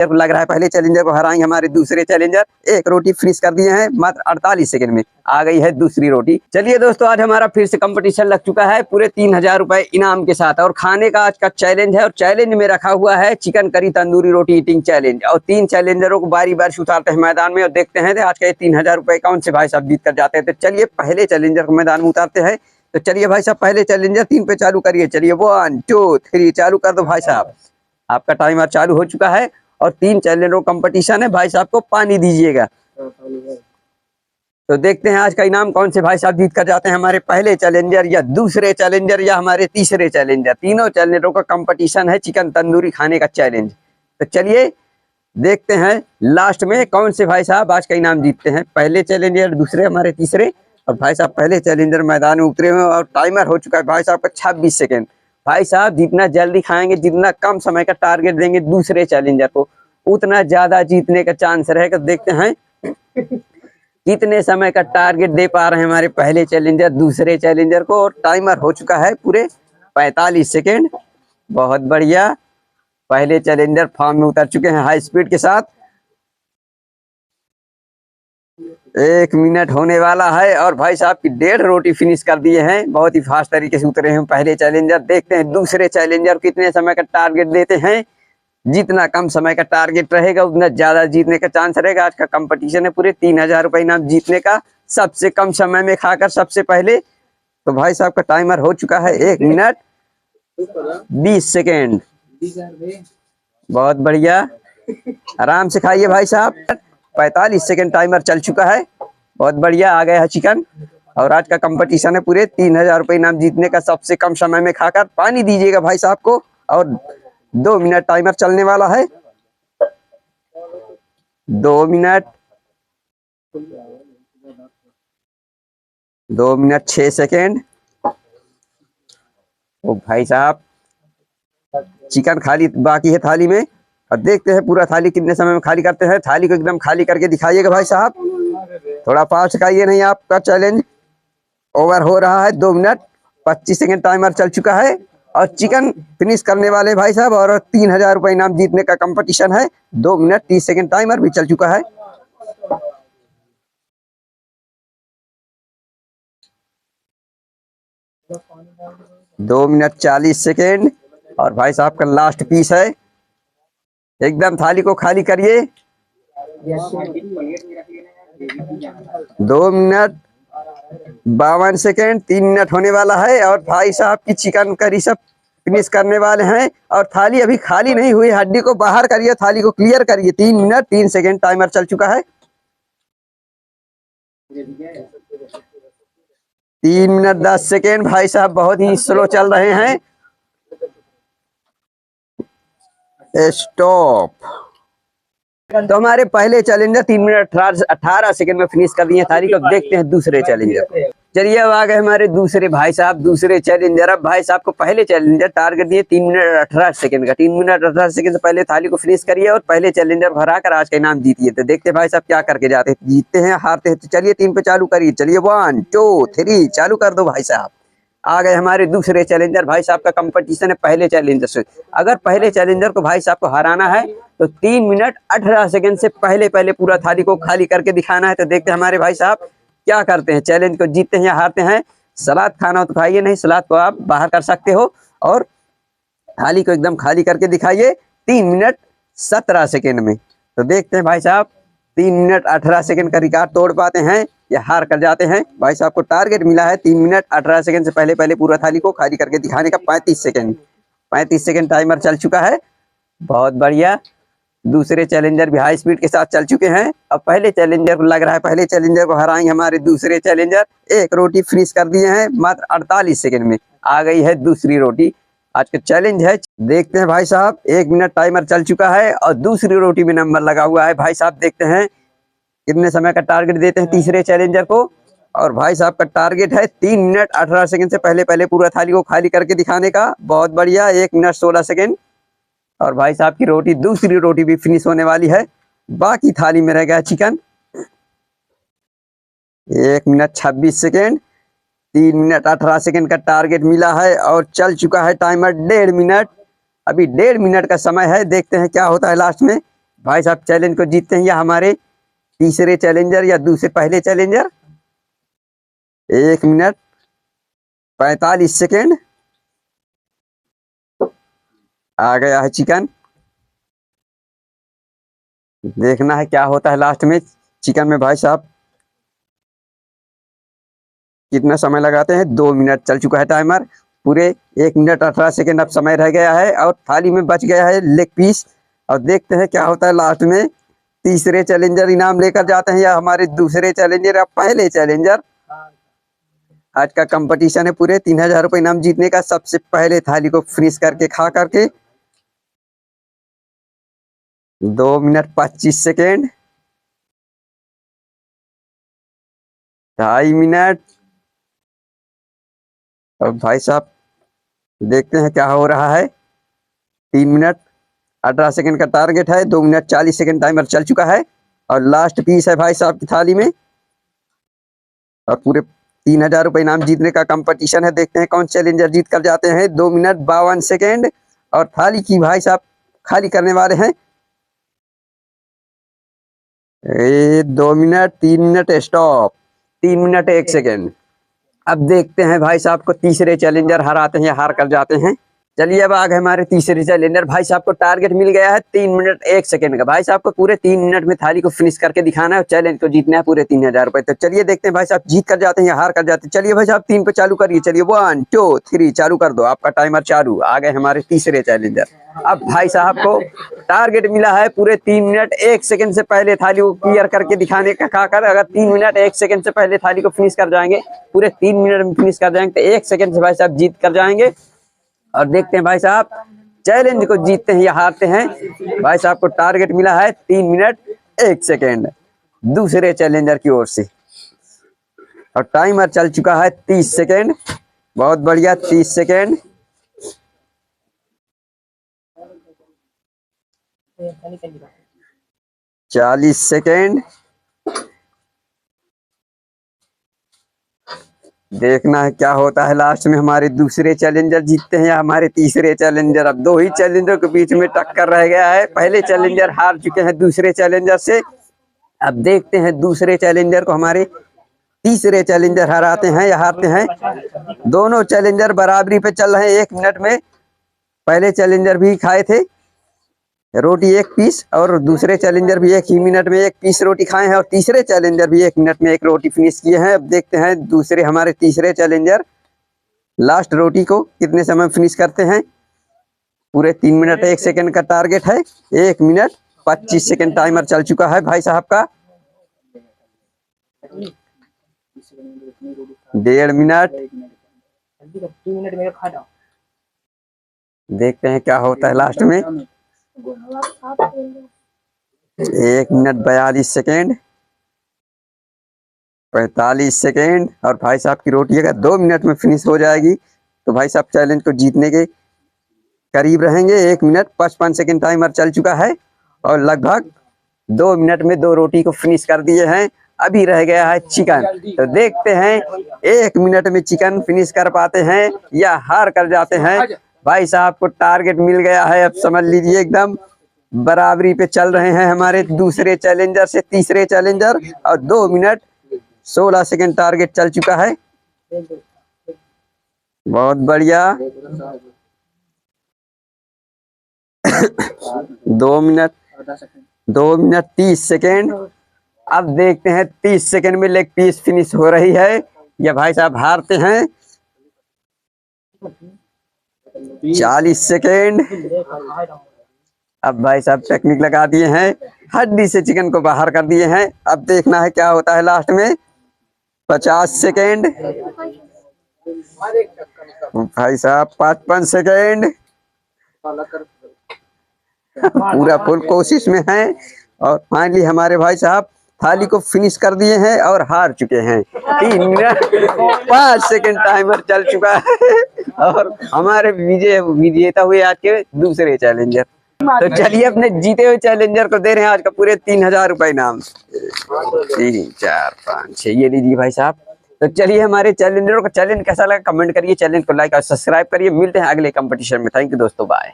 को लग रहा है पहले चैलेंजर को हराएंगे हमारे दूसरे चैलेंजर। एक रोटी फिनिश कर दिए हैं मात्र 48 सेकंड में, आ गई है दूसरी रोटी। चलिए दोस्तों, आज हमारा फिर से कंपटीशन लग चुका है पूरे 3000 रुपए इनाम के साथ, और खाने का आज का चैलेंज है। और चैलेंज में रखा हुआ है चिकन करी तंदूरी रोटी ईटिंग चैलेंज, और 3 चैलेंजरों को बारी बारी से उतारते हैं मैदान में और देखते हैं आज के 3000 रुपए कौन से भाई साहब जीत कर जाते हैं। तो चलिए पहले चैलेंजर को मैदान में उतारते हैं। तो चलिए भाई साहब, पहले चैलेंजर 3 पे चालू करिए। चलिए 1 2 3 चालू कर दो भाई साहब। आपका टाइमर चालू हो चुका है और 3 चैलेंजरों कंपटीशन है। भाई साहब को पानी दीजिएगा। तो देखते हैं आज का इनाम कौन से भाई साहब जीत कर जाते हैं, हमारे पहले चैलेंजर या दूसरे चैलेंजर या हमारे तीसरे चैलेंजर। तीनों चैलेंजरों का कंपटीशन है चिकन तंदूरी खाने का चैलेंज। तो चलिए देखते हैं लास्ट में कौन से भाई साहब आज का इनाम जीतते हैं, पहले चैलेंजर दूसरे हमारे तीसरे। और भाई साहब पहले चैलेंजर मैदान में उतरे हुए और टाइमर हो चुका है भाई साहब का 26 सेकेंड। भाई साहब जितना जल्दी खाएंगे, जितना कम समय का टारगेट देंगे दूसरे चैलेंजर को, उतना ज्यादा जीतने का चांस रहेगा। देखते हैं कितने समय का टारगेट दे पा रहे हैं हमारे पहले चैलेंजर दूसरे चैलेंजर को। और टाइमर हो चुका है पूरे 45 सेकेंड। बहुत बढ़िया, पहले चैलेंजर फॉर्म में उतर चुके हैं हाई स्पीड के साथ। 1 मिनट होने वाला है और भाई साहब की 1.5 रोटी फिनिश कर दिए हैं। बहुत ही फास्ट तरीके से उतरे हैं पहले चैलेंजर। देखते हैं दूसरे चैलेंजर कितने समय का टारगेट देते हैं। जितना कम समय का टारगेट रहेगा उतना ज्यादा जीतने का चांस रहेगा। आज का कंपटीशन है पूरे 3000 रुपए इनाम जीतने का, सबसे कम समय में खाकर सबसे पहले। तो भाई साहब का टाइमर हो चुका है 1 मिनट 20 सेकेंड। बहुत बढ़िया, आराम से खाइए भाई साहब। 45 सेकेंड टाइमर चल चुका है। बहुत बढ़िया, आ गया है चिकन। और आज का कंपटीशन है पूरे 3000 रुपए इनाम जीतने का, सबसे कम समय में खाकर। पानी दीजिएगा भाई साहब को। और 2 मिनट टाइमर चलने वाला है। 2 मिनट 2 मिनट 6 सेकेंड। ओ भाई साहब, चिकन खाली बाकी है थाली में। और देखते हैं पूरा थाली कितने समय में खाली करते हैं। थाली को एकदम खाली करके दिखाइएगा भाई साहब, थोड़ा फास्ट खाइए, नहीं आपका चैलेंज ओवर हो रहा है। 2 मिनट 25 सेकेंड टाइमर चल चुका है और चिकन फिनिश करने वाले भाई साहब, और 3000 रुपए इनाम जीतने का कंपटीशन है। 2 मिनट 30 सेकेंड टाइमर भी चल चुका है। दो मिनट 40 सेकेंड और भाई साहब का लास्ट पीस है। एकदम थाली को खाली करिए। 2 मिनट 52 सेकेंड, 3 मिनट होने वाला है और भाई साहब की चिकन करी सब फिनिश करने वाले हैं। और थाली अभी खाली नहीं हुई, हड्डी को बाहर करिए, थाली को क्लियर करिए। 3 मिनट 3 सेकेंड टाइमर चल चुका है। 3 मिनट 10 सेकेंड। भाई साहब बहुत ही स्लो चल रहे हैं। स्टॉप। तो हमारे पहले चैलेंजर 3 मिनट 18 सेकंड में फिनिश कर दिए थाली को। देखते हैं दूसरे चैलेंजर। चलिए अब आ गए हमारे दूसरे भाई साहब दूसरे चैलेंजर। अब भाई साहब को पहले चैलेंजर टारगेट दिए 3 मिनट 18 सेकंड का। 3 मिनट 18 सेकंड से पहले थाली को फिनिश करिए और पहले चैलेंजर को हराकर आज का इनाम जीतिए। तो देखते हैं भाई साहब क्या करके जाते हैं, जीतते हैं हारते हैं। तो चलिए 3 पे चालू करिए। चलिए 1 2 3 चालू कर दो भाई साहब। आ गए हमारे दूसरे चैलेंजर। भाई साहब का कंपटीशन है पहले चैलेंजर से। अगर पहले चैलेंजर को भाई साहब को हराना है तो 3 मिनट 18 सेकंड से पहले पहले पूरा थाली को खाली करके दिखाना है। तो देखते हैं हमारे भाई साहब क्या करते हैं, चैलेंज को जीतते हैं या हारते हैं। सलाद खाना हो तो खाइए, नहीं सलाद को आप बाहर कर सकते हो। और थाली को एकदम खाली करके दिखाइए 3 मिनट 17 सेकंड में। तो देखते हैं भाई साहब 3 मिनट 18 सेकंड का रिकॉर्ड तोड़ पाते हैं या हार कर जाते हैं। भाई साहब को टारगेट मिला है 3 मिनट 18 सेकंड से पहले पहले पूरा थाली को खाली करके दिखाने का। 35 सेकंड 35 सेकंड टाइमर चल चुका है। बहुत बढ़िया, दूसरे चैलेंजर भी हाई स्पीड के साथ चल चुके हैं। अब पहले चैलेंजर को लग रहा है पहले चैलेंजर को हराएंगे हमारे दूसरे चैलेंजर। एक रोटी फिनिश कर दिए हैं मात्र 48 सेकंड में, आ गई है दूसरी रोटी। आज का चैलेंज है, देखते हैं भाई साहब 1 मिनट टाइमर चल चुका है और दूसरी रोटी में नंबर लगा हुआ है। भाई साहब देखते हैं कितने समय का टारगेट देते हैं तीसरे चैलेंजर को। और भाई साहब का टारगेट है 3 मिनट 18 सेकंड से पहले पहले पूरा थाली को खाली करके दिखाने का। बहुत बढ़िया, 1 मिनट 16 सेकंड। और भाई साहब की रोटी दूसरी रोटी भी फिनिश होने वाली है, बाकी थाली में रह गया chicken. 1 minute 26 second, 3 minute 18 second का टारगेट मिला है और चल चुका है टाइमर 1.5 मिनट। अभी 1.5 मिनट का समय है, देखते हैं क्या होता है लास्ट में। भाई साहब चैलेंज को जीतते हैं या हमारे तीसरे चैलेंजर या दूसरे पहले चैलेंजर। 1 minute 45 second. आ गया है चिकन। देखना है क्या होता है लास्ट में चिकन में। भाई साहब कितना समय लगाते हैं। 2 मिनट चल चुका है टाइमर। पूरे 1 मिनट 18 सेकेंड अब समय रह गया है और थाली में बच गया है लेग पीस। और देखते हैं क्या होता है लास्ट में। तीसरे चैलेंजर इनाम लेकर जाते हैं या हमारे दूसरे चैलेंजर या पहले चैलेंजर। आज का कंपटीशन है पूरे 3000 रुपये इनाम जीतने का। सबसे पहले थाली को फिनिश करके खा करके। 2 मिनट 25 सेकेंड। 2.5 मिनट। और भाई साहब देखते हैं क्या हो रहा है। 3 मिनट 18 सेकेंड का टारगेट है। 2 मिनट 40 सेकेंड टाइमर चल चुका है और लास्ट पीस है भाई साहब की थाली में। और पूरे 3000 रुपये इनाम जीतने का कंपटीशन है। देखते हैं कौन चैलेंजर जीत कर जाते हैं। 2 मिनट 52 सेकेंड और थाली की भाई साहब खाली करने वाले हैं। 2 minute 3 minute stop. 3 minute 1 second. अब देखते हैं भाई साहब को तीसरे चैलेंजर हराते हैं या हार कर जाते हैं। चलिए अब आ गए हमारे तीसरे चैलेंजर। भाई साहब को टारगेट मिल गया है 3 मिनट 1 सेकेंड का। भाई साहब को पूरे 3 मिनट में थाली को फिनिश करके दिखाना है और चैलेंज को जीतना है पूरे 3000 रुपए। तो चलिए देखते हैं भाई साहब जीत कर जाते हैं या हार कर जाते हैं। चलिए भाई साहब 3 पे चालू करिए। चलिए 1 2 3 चालू कर दो। आपका टाइमर चालू। आ गए हमारे तीसरे चैलेंजर। अब भाई साहब को टारगेट मिला है पूरे 3 मिनट 1 सेकेंड से पहले थाली को क्लियर करके दिखाने का। खाकर अगर 3 मिनट 1 सेकेंड से पहले थाली को फिनिश कर जाएंगे, पूरे 3 मिनट में फिनिश कर जाएंगे, तो 1 सेकेंड से भाई साहब जीत कर जाएंगे। और देखते हैं भाई साहब चैलेंज को जीतते हैं या हारते हैं। भाई साहब को टारगेट मिला है 3 मिनट 1 सेकेंड दूसरे चैलेंजर की ओर से। और टाइमर चल चुका है 30 सेकेंड। बहुत बढ़िया 30 सेकेंड। 40 सेकेंड। देखना है क्या होता है लास्ट में। हमारे दूसरे चैलेंजर जीतते हैं या हमारे तीसरे चैलेंजर। अब 2 ही चैलेंजर के बीच में टक्कर रह गया है। पहले चैलेंजर हार चुके हैं दूसरे चैलेंजर से। अब देखते हैं दूसरे चैलेंजर को हमारे तीसरे चैलेंजर हराते हैं या हारते हैं। दोनों चैलेंजर बराबरी पे चल रहे हैं 1 मिनट में। पहले चैलेंजर भी खाए थे रोटी 1 पीस और दूसरे चैलेंजर भी 1 ही मिनट में 1 पीस रोटी खाए हैं और तीसरे चैलेंजर भी 1 मिनट में 1 रोटी फिनिश किए हैं। अब देखते हैं दूसरे हमारे तीसरे चैलेंजर लास्ट रोटी को कितने समय फिनिश करते हैं। पूरे 3 मिनट 1 सेकेंड का टारगेट है। 1 मिनट 25 सेकेंड टाइमर चल चुका है भाई साहब का। 1.5 मिनट। देखते हैं क्या होता है लास्ट में। 1 मिनट 42 सेकेंड। 45 सेकेंड। और भाई साहब की रोटी अगर 2 मिनट में फिनिश हो जाएगी तो भाई साहब चैलेंज को जीतने के करीब रहेंगे। 1 मिनट 55 सेकेंड टाइमर चल चुका है और लगभग 2 मिनट में 2 रोटी को फिनिश कर दिए हैं। अभी रह गया है चिकन। तो देखते हैं 1 मिनट में चिकन फिनिश कर पाते हैं या हार कर जाते हैं। भाई साहब को टारगेट मिल गया है। अब समझ लीजिए एकदम बराबरी पे चल रहे हैं हमारे दूसरे चैलेंजर से तीसरे चैलेंजर। और 2 मिनट 16 सेकेंड टारगेट चल चुका है। बहुत बढ़िया। 2 मिनट 30 सेकेंड। अब देखते हैं 30 सेकेंड में लेग पीस फिनिश हो रही है या भाई साहब हारते हैं। 40 सेकेंड। अब भाई साहब टेक्निक लगा दिए हैं। हड्डी से चिकन को बाहर कर दिए हैं। अब देखना है क्या होता है लास्ट में। 50 सेकेंड। भाई साहब 55 सेकेंड। पूरा फुल कोशिश में है और फाइनली हमारे भाई साहब थाली को फिनिश कर दिए हैं और हार चुके हैं। 3 मिनट 5 सेकेंड टाइमर चल चुका है और हमारे विजेता हुए आज के दूसरे चैलेंजर। तो चलिए अपने जीते हुए चैलेंजर को दे रहे हैं आज का पूरे 3000 रुपए इनाम। 3 4 5 6 ये लीजिए भाई साहब। तो चलिए हमारे चैलेंजरों का चैलेंज कैसा लगा कमेंट करिए। चैलेंज को लाइक और सब्सक्राइब करिए। मिलते हैं अगले कंपटीशन में। थैंक यू दोस्तों, बाय।